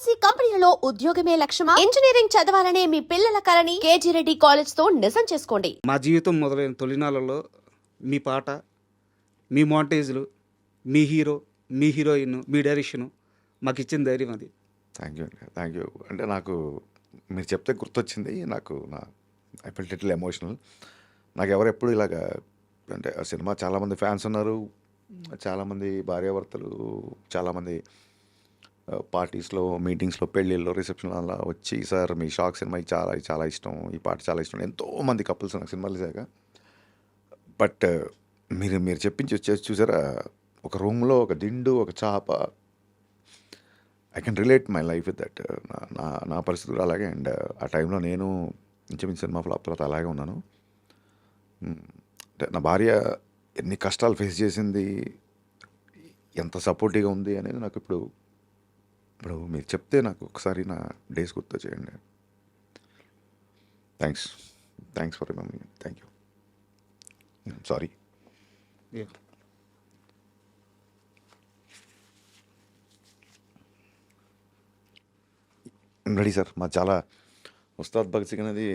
MNC కంపెనీలలో ఉద్యోగమే లక్ష్యమా? Engineering చదవాలనే మీ పిల్లల కలని కేజీ రెడ్డి కాలేజ్ తో నిజం చేసుకోండి. మా జీవితం మొదలైన తొలినాళ్ళలో మీ పాట, మీ మోంటేజ్లు, మీ హీరో, మీ హీరోయిన్, మీ డైరెక్షను మాకు ఇచ్చిన ధైర్యం అది. థ్యాంక్ యూ అంటే నాకు మీరు చెప్తే గుర్తొచ్చింది. I felt little emotional. నాకు ఎవరు ఎప్పుడు ఇలాగా అంటే ఆ సినిమా చాలామంది ఫ్యాన్స్ ఉన్నారు, చాలామంది భార్యాభర్తలు, చాలామంది పార్టీస్లో, మీటింగ్స్లో, పెళ్ళిళ్ళలో, రిసెప్షన్ అలా వచ్చి సార్ మీ షాక్ సినిమాకి చాలా చాలా ఇష్టం, ఈ పాట చాలా ఇష్టం, ఎంతోమంది కపుల్స్ నాకు సినిమాలు చేశాక. బట్ మీరు చెప్పించి వచ్చేసి చూసారా, ఒక రూమ్లో ఒక దిండు, ఒక చాప, I can relate my life with that. నా పరిస్థితి కూడా అలాగే. అండ్ ఆ టైంలో నేను ఇంచుమించు సినిమా ఫ్లాప్ తర్వాత అలాగే ఉన్నాను. అంటే నా భార్య ఎన్ని కష్టాలు ఫేస్ చేసింది, ఎంత సపోర్టివ్గా ఉంది అనేది నాకు ఇప్పుడు మీరు చెప్తే నాకు ఒకసారి నా డేస్ గుర్తు చేయండి. Thanks for remembering. Thank you. Sorry. Yeah. Ready sir. మా చాలా ఉస్తాద్ భగత్ సింగ్ అనేది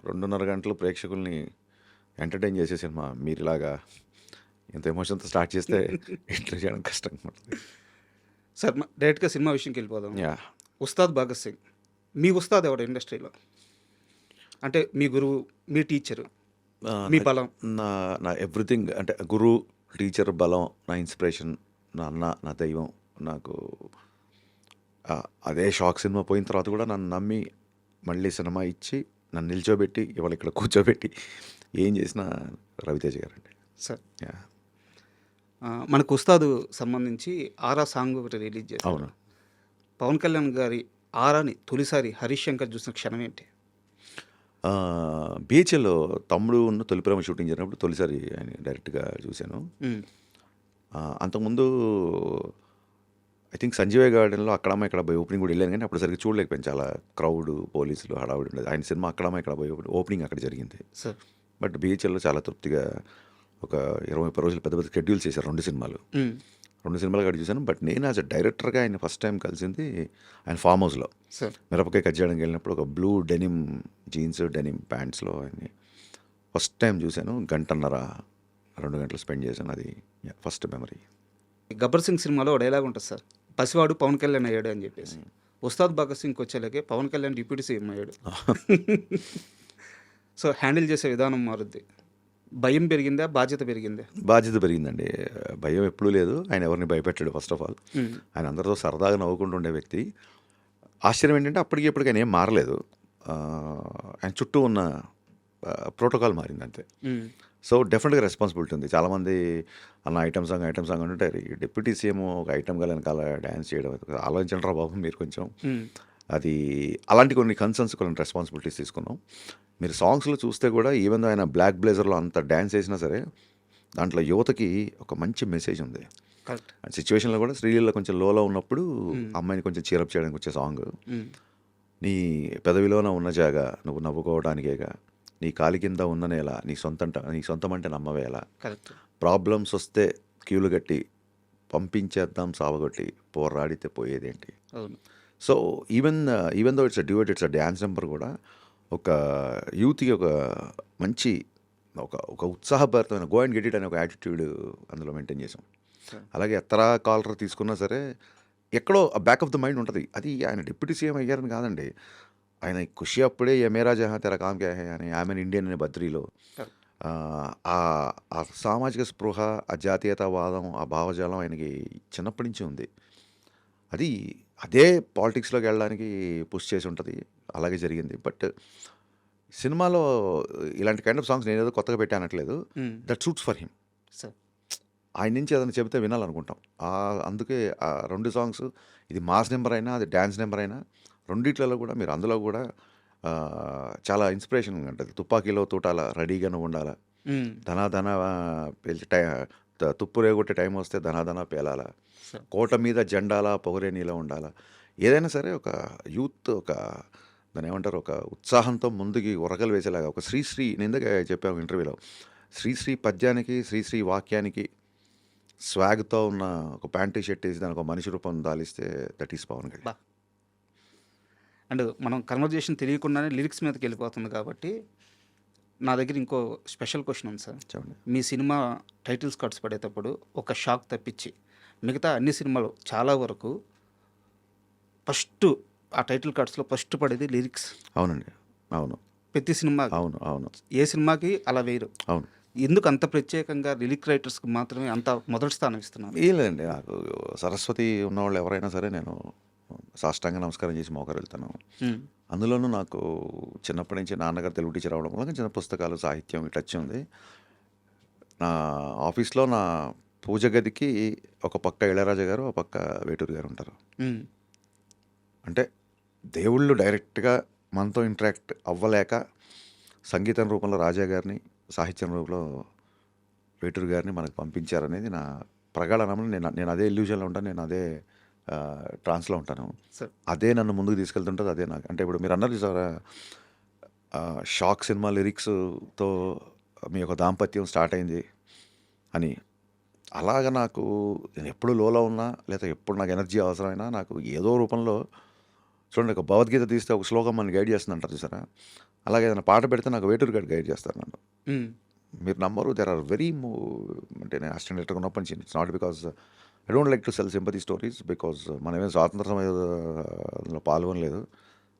2.5 గంటలు ప్రేక్షకుల్ని ఎంటర్టైన్ చేసే సినిమా. మీరు ఇలాగా ఇంత ఎమోషన్తో స్టార్ట్ చేస్తే ఎంటర్ చేయడం కష్టం పడుతుంది సార్ డైరెక్ట్గా సినిమా విషయంకి వెళ్ళిపోదాం. యా. ఉస్తాద్ భగత్ సింగ్, మీ ఉస్తాద్ ఎవరు ఇండస్ట్రీలో? అంటే మీ గురువు, మీ టీచరు, మీ బలం? నా ఎవ్రీథింగ్ అంటే గురు, టీచర్, బలం, నా ఇన్స్పిరేషన్, నా అన్న, నా దైవం. నాకు అదే షాక్ సినిమా పోయిన తర్వాత కూడా నన్ను నమ్మి మళ్ళీ సినిమా ఇచ్చి నన్ను నిల్చోబెట్టి ఇవాళ ఇక్కడ కూర్చోబెట్టి ఏం చేసినా రవితేజ గారండి. Sir yeah. మనకు ఉస్తాదు సంబంధించి ఆరా సాంగ్ ఒకటి రిలీజ్ చేశారు. అవును. పవన్ కళ్యాణ్ గారి ఆరాని తొలిసారి హరీష్ శంకర్ చూసిన క్షణం ఏంటి? బిహెచ్ఎల్లో తమ్ముడు ఉన్న తొలి ప్రేమ షూటింగ్ జరిగినప్పుడు తొలిసారి ఆయన డైరెక్ట్గా చూశాను. అంతకుముందు ఐ థింక్ సంజీవయ్య గార్డెన్లో అక్కడమ్మ ఇక్కడ పోయి ఓపెనింగ్ కూడా వెళ్ళాను, కానీ అప్పుడు సరిగ్గా చూడలేకపోయాను. చాలా క్రౌడ్, పోలీసులు, హడావుడి ఉండేది. ఆయన సినిమా అక్కడమ్మ ఇక్కడ పోయి ఓపెనింగ్ అక్కడ జరిగింది. సార్ బట్ బిహెచ్ఎల్లో చాలా తృప్తిగా ఒక 20-30 రోజులు పెద్ద పెద్ద షెడ్యూల్ చేశారు. 2 సినిమాలు అక్కడ చూశాను. బట్ నేను యాజ్ అ డైరెక్టర్గా ఆయన ఫస్ట్ టైం కలిసింది ఆయన ఫామ్ హౌస్లో సార్ మిరపకాయ కట్ చేయడానికి వెళ్ళినప్పుడు ఒక బ్లూ డెనిమ్ జీన్స్, డెనిమ్ ప్యాంట్స్లో ఆయన్ని ఫస్ట్ టైం చూశాను. 1.5-2 గంటలు స్పెండ్ చేశాను. అది ఫస్ట్ మెమరీ. గబ్బర్ సింగ్ సినిమాలో ఒక డైలాగ్ ఉంటుంది సార్, పసివాడు పవన్ కళ్యాణ్ అయ్యాడు అని చెప్పేసి. ఉస్తాద్ భగత్ సింగ్కి వచ్చేలాగే పవన్ కళ్యాణ్ డిప్యూటీ సీఎం అయ్యాడు. సో హ్యాండిల్ చేసే విధానం మారుద్ది. భయం పెరిగిందా, బాధ్యత పెరిగిందా? బాధ్యత పెరిగిందండి. భయం ఎప్పుడూ లేదు. ఆయన ఎవరిని భయపెట్టాడు. ఫస్ట్ ఆఫ్ ఆల్ ఆయన అందరితో సరదాగా నవ్వుకుంటూ ఉండే వ్యక్తి. ఆశ్చర్యం ఏంటంటే అప్పటికి ఆయన ఏం మారలేదు. ఆయన చుట్టూ ఉన్న ప్రోటోకాల్ మారింది అంతే. సో డెఫినెట్గా రెస్పాన్సిబిలిటీ ఉంది. చాలామంది అన్న ఐటమ్ సాంగ్ అంటుంటారు. ఈ డిప్యూటీ సీఎం ఒక ఐటమ్ గా వెనకాల డ్యాన్స్ చేయడం ఆలోచించండి రా బాబు మీరు కొంచెం. అది అలాంటి కొన్ని కన్సర్న్స్, కొన్ని రెస్పాన్సిబిలిటీస్ తీసుకున్నాం. మీరు సాంగ్స్లో చూస్తే కూడా ఈవెన్ ఆయన బ్లాక్ బ్లేజర్లో అంత డ్యాన్స్ వేసినా సరే దాంట్లో యువతకి ఒక మంచి మెసేజ్ ఉంది. సిచ్యువేషన్లో కూడా శ్రీలీల కొంచెం లోలో ఉన్నప్పుడు అమ్మాయిని కొంచెం చీరప్ చేయడానికి వచ్చే సాంగ్, నీ పెదవిలోన ఉన్న జాగా నువ్వు నవ్వుకోవడానికేగా, నీ కాలి కింద ఉన్న నేల నీ సొంతం అంటే నమ్మవేలా, ప్రాబ్లమ్స్ వస్తే క్యూలు కట్టి పంపించేద్దాం సావగొట్టి పోరాడితే పోయేదేంటి. So even though it's a duet, it's a dance number కూడా ఒక యూత్కి ఒక మంచి ఒక ఉత్సాహభరితమైన గో అండ్ గెట్ ఇట్ అనే ఒక యాటిట్యూడ్ అందులో మెయింటైన్ చేసాం. అలాగే ఎత్తరా కాలర్ తీసుకున్నా సరే ఎక్కడో బ్యాక్ ఆఫ్ ద మైండ్ ఉంటుంది. అది ఆయన డిప్యూటీ సీఎం అయ్యారని కాదండి, ఆయన ఖుషి అప్పుడే ఏ మేరా జహా తెరా కామ్ క్యా హై అని ఆమెన్ ఇండియన్ అనే బద్రీలో ఆ సామాజిక స్పృహ, ఆ జాతీయతావాదం, ఆ భావజాలం ఆయనకి చిన్నప్పటి నుంచి ఉంది. అదే పాలిటిక్స్లోకి వెళ్ళడానికి పుష్ చేసి ఉంటుంది. అలాగే జరిగింది. బట్ సినిమాలో ఇలాంటి కైండ్ ఆఫ్ సాంగ్స్ నేను ఏదో కొత్తగా పెట్టానట్లేదు. That suits for him. ఆయన నుంచి ఏదైనా చెబితే వినాలనుకుంటాం. అందుకే ఆ 2 సాంగ్స్, ఇది మాస్ నెంబర్ అయినా అది డ్యాన్స్ నెంబర్ అయినా, రెండిట్లలో కూడా మీరు అందులో కూడా చాలా ఇన్స్పిరేషన్ ఉంటుంది. తుపాకీలో తూటాల రెడీగానే ఉండాలా, ధనాధన పేల్చి తుప్పు రేగొట్టే టైం వస్తే ధనాధన పేలాల, కోట మీద జెండాల పొగరే నీలో ఉండాలా. ఏదైనా సరే ఒక యూత్ దాన్ని ఏమంటారు, ఒక ఉత్సాహంతో ముందుకి ఉరకలు వేసేలాగా ఒక శ్రీశ్రీ, నేను ఇందాక చెప్పాను ఇంటర్వ్యూలో, శ్రీశ్రీ పద్యానికి, శ్రీశ్రీ వాక్యానికి స్వాగ్తో ఉన్న ఒక ప్యాంటు షర్ట్ వేసి దానికి ఒక మనిషి రూపం దాలిస్తే that is Pawan Kalyan. And మనం కన్వర్జేషన్ తెలియకుండానే లిరిక్స్ మీదకి వెళ్ళిపోతుంది కాబట్టి నా దగ్గర ఇంకో స్పెషల్ క్వశ్చన్ ఉంది సార్. చెప్పండి. మీ సినిమా టైటిల్స్ కార్డ్స్ పడేటప్పుడు ఒక షాక్ తప్పించి మిగతా అన్ని సినిమాలు చాలా వరకు ఫస్ట్ ఆ టైటిల్ కార్డ్స్లో ఫస్ట్ పడేది లిరిక్స్. అవునండి. అవును. ప్రతి సినిమా, అవును. అవును. ఏ సినిమాకి అలా వేయరు. అవును. ఎందుకు అంత ప్రత్యేకంగా లిరిక్ రైటర్స్కి మాత్రమే అంత మొదటి స్థానం ఇస్తున్నాను? ఏం లేదండి, నాకు సరస్వతి ఉన్నవాళ్ళు ఎవరైనా సరే నేను సాష్టాంగ నమస్కారం చేసి మోకరు వెళ్తాను. అందులోనూ నాకు చిన్నప్పటి నుంచి నాన్నగారు తెలుగు టీచర్ అవడం వల్ల చిన్న పుస్తకాలు, సాహిత్యం టచ్ ఉంది. నా ఆఫీస్లో నా పూజ గదికి ఒక పక్క ఇళయరాజా గారు, ఒక పక్క వేటూరు గారు ఉంటారు. అంటే దేవుళ్ళు డైరెక్ట్గా మనతో ఇంటరాక్ట్ అవ్వలేక సంగీతం రూపంలో రాజా గారిని, సాహిత్యం రూపంలో వేటూరు గారిని మనకు పంపించారనేది నా ప్రగాఢ నమ్మకం. నేను అదే ఇల్యూజన్లో ఉంటాను, నేను అదే ట్రాన్స్లో ఉంటాను. అదే నన్ను ముందుకు తీసుకెళ్తుంటుంది. అదే నాకు అంటే ఇప్పుడు మీరు అన్నారు చూసారా, షాక్ సినిమా లిరిక్స్తో మీ యొక్క దాంపత్యం స్టార్ట్ అయింది అని. అలాగ నాకు నేను ఎప్పుడు లోలో ఉన్నా లేదా ఎప్పుడు నాకు ఎనర్జీ అవసరమైనా నాకు ఏదో రూపంలో చూడండి, ఒక భగవద్గీత తీస్తే ఒక శ్లోకం మనని గైడ్ చేస్తుంది అంటారు చూసారా, అలాగే ఏదైనా పాట పెడితే నాకు వేటూరు గారు గైడ్ చేస్తారు నన్ను. మీరు నమ్మరు, దెర్ ఆర్ వెరీ అంటే నేను అసిస్టెంట్ డైరెక్టర్గా ఉన్నప్పటి నుంచి it's not because I don't like to cell sympathy stories, because మనమేం స్వాతంత్ర సమయంలో పాల్గొనలేదు.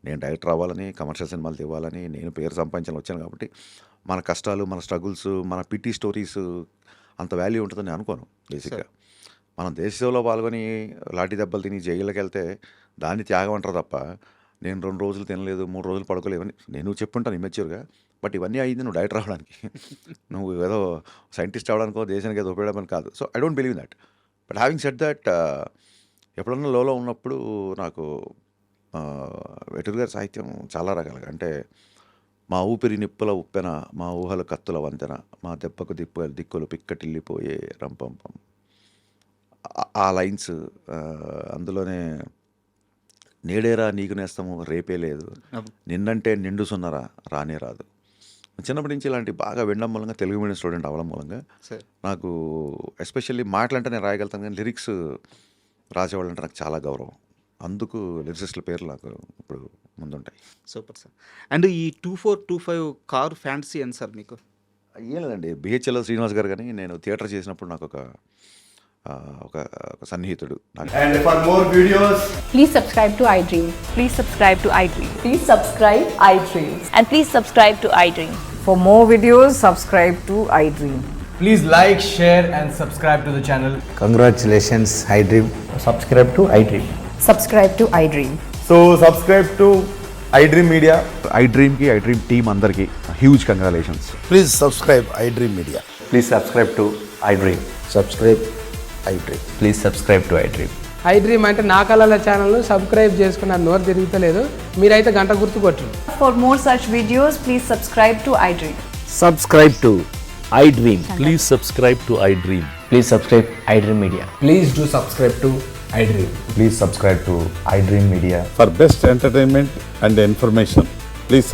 నేను డైరెక్టర్ అవ్వాలని, కమర్షియల్ సినిమాలు తీయాలని, నేను పేరు సంపాదించాలని వచ్చాను. కాబట్టి మన కష్టాలు, మన స్ట్రగుల్స్, మన పిటి స్టోరీస్ అంత వాల్యూ ఉంటుందని అనుకోను. బేసిక్గా మనం దేశ సేవలో పాల్గొని లాఠీ దెబ్బలు తిని జైలుకి వెళ్తే దాన్ని త్యాగం అంటారు తప్ప, నేను 2 రోజులు తినలేదు, 3 రోజులు పడుకోలేవని నేను చెప్పుంటాను ఇమ్మెచ్యూర్గా. బట్ ఇవన్నీ అయింది నువ్వు డైరెక్టర్ అవ్వడానికి, నువ్వు ఏదో సైంటిస్ట్ అవ్వడానికో దేశానికి ఏదో ఉపయోగపడమని కాదు. So I don't believe that. But having said that, ఎప్పుడన్నా లోలో ఉన్నప్పుడు నాకు వేటూరు గారి సాహిత్యం చాలా రకాలుగా, అంటే మా ఊపిరి నిప్పుల ఉప్పెన, మా ఊహల కత్తుల వంతెన, మా దెబ్బకు దిక్కులు పిక్కటిల్లిపోయే రంపంపం, ఆ లైన్స్, అందులోనే నేడేరా నీకు నేస్తము రేపే లేదు, నిన్నంటే నిండు సున్నరా రానే రాదు. చిన్నప్పటి నుంచి ఇలాంటి బాగా వినడం మూలంగా, తెలుగు మీడియం స్టూడెంట్ అవ్వడం మూలంగా నాకు ఎస్పెషల్లీ మాటలంటే నేను రాయగలుగుతాను, కానీ లిరిక్స్ రాసేవాళ్ళు అంటే నాకు చాలా గౌరవం. అందుకు లిరిసిస్టుల పేర్లు నాకు ఇప్పుడు ముందుంటాయి. Super sir. అండ్ ఈ 2425 కారు ఫ్యాంటసీ అని సార్ మీకు? ఏం లేదండి, బిహెచ్ఎల్ శ్రీనివాస్ గారు కానీ నేను థియేటర్ చేసినప్పుడు నాకు ఒక సన్నిహితుడు. And for more videos, Please subscribe to iDream. Please subscribe to iDream. Please subscribe iDream. And please subscribe to iDream. For more videos, subscribe to iDream. please like, share and subscribe to the channel. Congratulations, iDream. Subscribe to iDream. Subscribe to iDream. So subscribe to iDream Media. ఐడ్రీమ్కి, iDream team అందరికీ huge congratulations. Please subscribe iDream Media. Please subscribe to iDream. Subscribe iDream. Please subscribe to iDream. iDream అంటే నా కళల ఛానల్ను subscribe చేసుకున్న నోరు తిరుగుతలేదు, మీరైతే గంట గుర్తు కొట్టండి. For more such videos, please subscribe to iDream. Subscribe to iDream. Please subscribe to iDream. Please subscribe iDream Media. Please do subscribe to iDream. Please subscribe to iDream Media. For best entertainment and information,